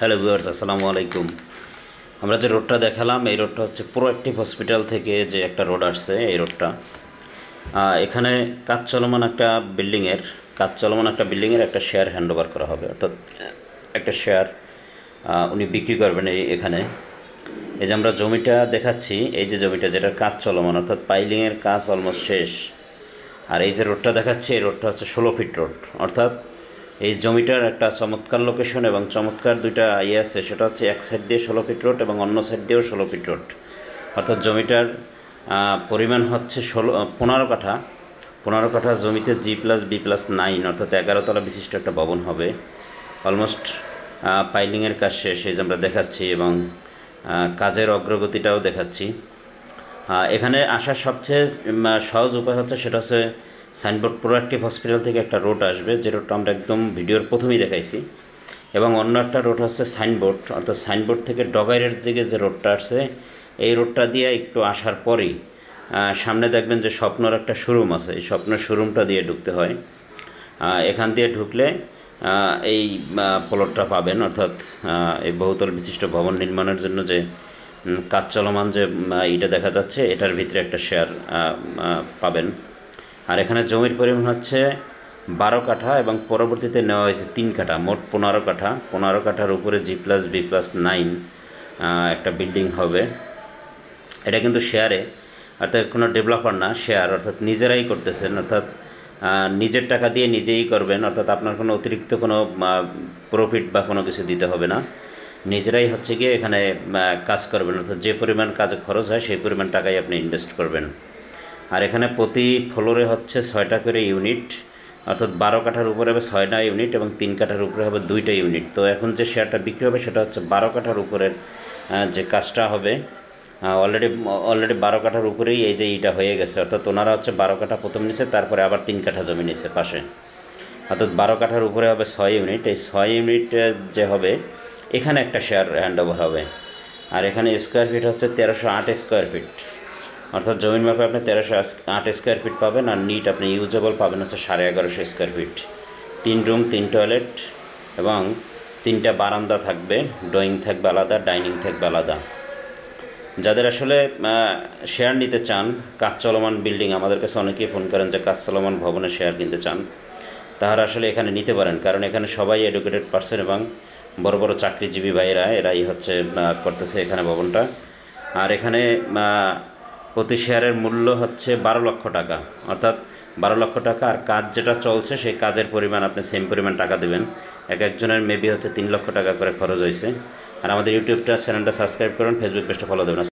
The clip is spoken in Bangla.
হ্যালো ভিউয়ার্স, আসসালামু আলাইকুম। আমরা যে রোডটা দেখালাম এই রোডটা হচ্ছে প্রোঅ্যাক্টিভ হসপিটাল থেকে যে একটা রোড আসছে এই রোডটা। এখানে কাজ চলমান একটা বিল্ডিংয়ের একটা শেয়ার হ্যান্ডওভার করা হবে, অর্থাৎ একটা শেয়ার উনি বিক্রি করবেন এখানে। এই যে আমরা জমিটা দেখাচ্ছি, এই যে জমিটা যেটার কাজ চলমান, অর্থাৎ পাইলিংয়ের কাজ অলমোস্ট শেষ। আর এই যে রোডটা দেখাচ্ছি এই রোডটা হচ্ছে 16 ফিট রোড, অর্থাৎ এই জমিটার একটা চমৎকার লোকেশন এবং চমৎকার দুইটা আছে, সেটা হচ্ছে এক সাইড দিয়ে 16 ফিট রোড এবং অন্য সাইড দিয়েও 16 ফিট রোড। অর্থাৎ জমিটার পরিমাণ হচ্ছে 15 কাঠা জমিতে G+B+9, অর্থাৎ 11 তলা বিশিষ্ট একটা ভবন হবে। অলমোস্ট পাইলিংয়ের কাজ শেষ, এই যে আমরা দেখাচ্ছি, এবং কাজের অগ্রগতিটাও দেখাচ্ছি। এখানে আসার সবচেয়ে সহজ উপায় হচ্ছে সেটা হচ্ছে সাইনবোর্ড প্রোঅ্যাক্টিভ হসপিটাল থেকে একটা রোড আসবে, যে রোডটা আমরা একদম ভিডিওর প্রথমেই দেখাইছি, এবং অন্য একটা রোড হচ্ছে সাইনবোর্ড, অর্থাৎ সাইনবোর্ড থেকে ডগাইরের দিকে যে রোডটা আসছে এই রোডটা দিয়ে একটু আসার পরেই সামনে দেখবেন যে স্বপ্নর একটা শোরুম আছে, এই স্বপ্নের শোরুমটা দিয়ে ঢুকতে হয়। এখান দিয়ে ঢুকলে এই প্লটটা পাবেন, অর্থাৎ এই বহুতল বিশিষ্ট ভবন নির্মাণের জন্য যে কাজ চলমান যে এটা দেখা যাচ্ছে এটার ভিতরে একটা শেয়ার পাবেন। আর এখানে জমির পরিমাণ হচ্ছে 12 কাঠা এবং পরবর্তীতে নেওয়া হয়েছে 3 কাঠা, মোট 15 কাঠা। 15 কাঠার উপরে G+B+9 একটা বিল্ডিং হবে। এটা কিন্তু শেয়ারে, অর্থাৎ কোনো ডেভেলপার না, শেয়ার, অর্থাৎ নিজেরাই করতেছেন, অর্থাৎ নিজের টাকা দিয়ে নিজেই করবেন, অর্থাৎ আপনার কোনো অতিরিক্ত কোনো প্রফিট বা কোনো কিছু দিতে হবে না, নিজেরাই হচ্ছে গিয়ে এখানে কাজ করবেন, অর্থাৎ যে পরিমাণ কাজে খরচ হয় সেই পরিমাণ টাকাই আপনি ইনভেস্ট করবেন। আর এখানে প্রতি ফ্লোরে হচ্ছে 6টা করে ইউনিট, অর্থাৎ 12 কাঠার উপরে হবে 6টা ইউনিট এবং 3 কাঠার উপরে হবে 2টা ইউনিট। তো এখন যে শেয়ারটা বিক্রি হবে সেটা হচ্ছে 12 কাঠার উপরের যে কাজটা হবে। অলরেডি 12 কাঠার উপরেই এই যে এইটা হয়ে গেছে, অর্থাৎ ওনারা হচ্ছে 12 কাঠা প্রথম নিচ্ছে, তারপরে আবার 3 কাঠা জমি নিচ্ছে পাশে, অর্থাৎ 12 কাঠার উপরে হবে 6 ইউনিট। এই 6 ইউনিট যে হবে এখানে একটা শেয়ার হ্যান্ডওভার হবে। আর এখানে স্কোয়ার ফিট হচ্ছে 1308 স্কোয়ার ফিট, অর্থাৎ জমির মাপে আপনি 1308 স্কোয়ার ফিট পাবেন, আর নিট আপনি ইউজেবল পাবেন হচ্ছে 1150 স্কোয়ার ফিট। 3 রুম 3 টয়লেট এবং 3টা বারান্দা থাকবে, ড্রয়িং থাকবে আলাদা, ডাইনিং থাকবে আলাদা। যাদের আসলে শেয়ার নিতে চান, কাজ চলমান বিল্ডিং, আমাদের কাছে অনেকেই ফোন করেন যে কাজ চলমান ভবনে শেয়ার কিনতে চান, তারা আসলে এখানে নিতে পারেন, কারণ এখানে সবাই এডুকেটেড পারসন এবং বড় বড় চাকরিজীবী ভাইয়েরা, এরাই হচ্ছে করতেছে এখানে ভবনটা। আর এখানে প্রতি শেয়ারের মূল্য হচ্ছে 12 লক্ষ টাকা, অর্থাৎ 12 লক্ষ টাকা। আর কাজ যেটা চলছে সেই কাজের পরিমাণ আপনি সেম পরিমাণ টাকা দেবেন। একজনের মেবি হচ্ছে 3 লক্ষ টাকা করে খরচ হয়েছে। আর আমাদের ইউটিউবটা চ্যানেলটা সাবস্ক্রাইব করুন, ফেসবুক পেজটা ফলো দেবেন।